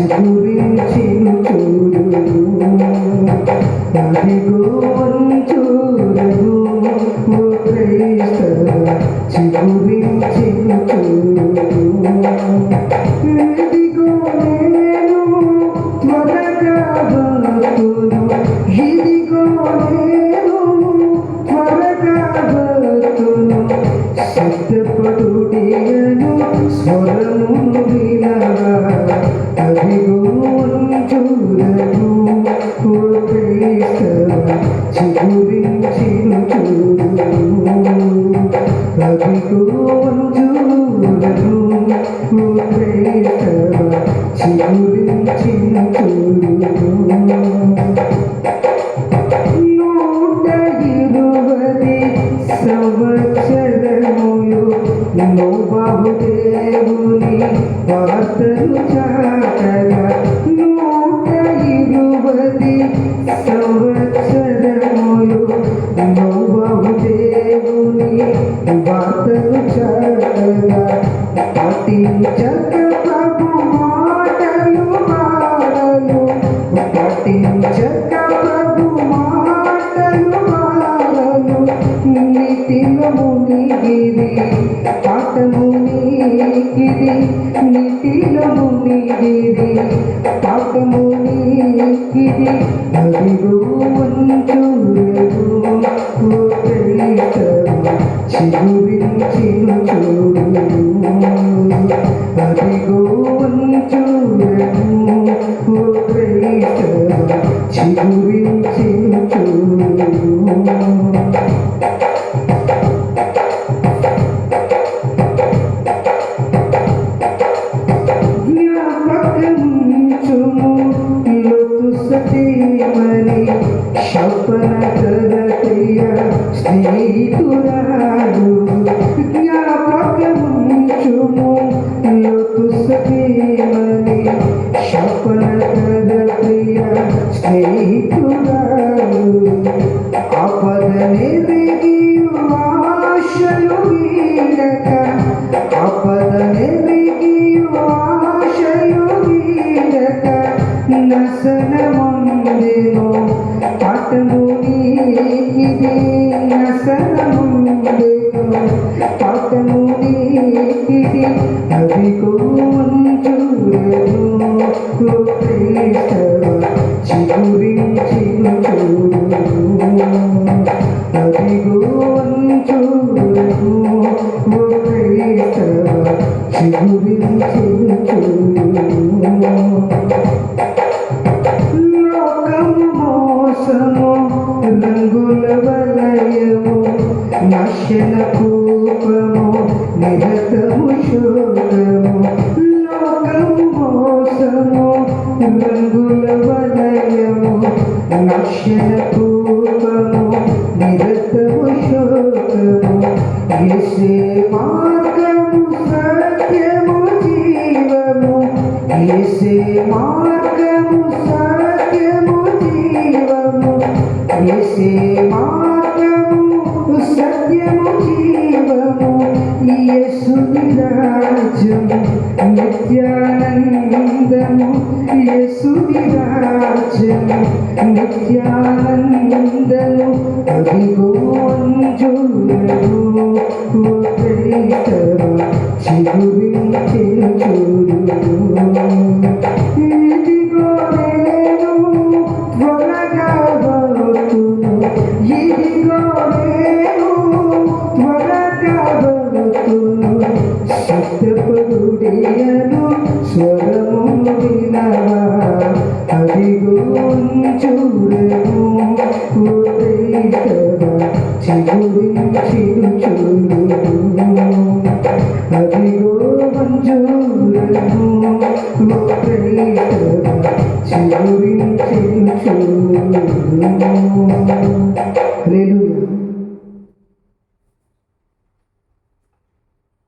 చిగురించెను చూడుము అదిగో చూడము ఓ క్రైస్తవ చిగురించెను చూడుము ఇదిగో నేను త్వరగా వస్తును ఇదిగో నేను త్వరగా వస్తును సిద్ధపడుడియను స్వరమును వినవా అదిగో చూడము ఓ క్రైస్తవ చిగురించెను చూడుము అదిగో చూడము ఓ క్రైస్తవ చిగురించెను చూడుము 120 సంవత్సరములు నోబహు దేవుని వార్తలు చాటగా 120 సంవత్సరములు నోబహు దేవుని వార్తలు చాటగా పాటించక ప్రభు మాటలు మారలు పాటించక ప్రభు మాటలు మారలు నీతిలో మునిగిరి పాఠము నీకిది నీతిలో మునిగిరి పాఠము నీకిది అదిగో చూడము ఓ క్రైస్తవ చిగురించెను చూడుము అదిగో చూడము ఓ క్రైస్తవ చిగురించెను చూడుము శపన కరతయ స్నేహితురాడు జ్ఞాపకముంచుము లోతు సతీమణి శపన కరతయ స్నేహితురాడు ఆపదనే రేగియు ఆశలు వీడక ఆపదనే రేగియు ఆశలు వీడక నశనముందెను పాఠము నీకిది నశనముందెను పాఠము నీకిది అదిగో చూడము ఓ క్రైస్తవ చిగురించెను చూడుము అదిగో చూడము ఓ క్రైస్తవ చిగురించెను చూడుము రంగుల వలయము నాశన కూపము నిరతము శోకము లోకము మోసము రంగుల వలయము నాశన కూపము నిరతము శోకము యేసే మార్గము సత్యము జీవము యేసే మార్గము సత్యము జీవము యేసే మార్గము సత్యము జీవము యేసుని రాజ్యం నిత్యానందము యేసుని రాజ్యం నిత్యానందము అదిగో చూడము ఓ క్రైస్తవ చిగురించెను చూడుము ఇదిగో నేను త్వరగా వస్తును ఇదిగో నేను త్వరగా వస్తును సిద్ధపడుడియను స్వరము వినవా అదిగో చూడము ఓ క్రైస్తవ చిగురించెను చూడుము అదిగో చూడము ఓ క్రైస్తవ చిగురించెను చూడుము హల్లెలూయా.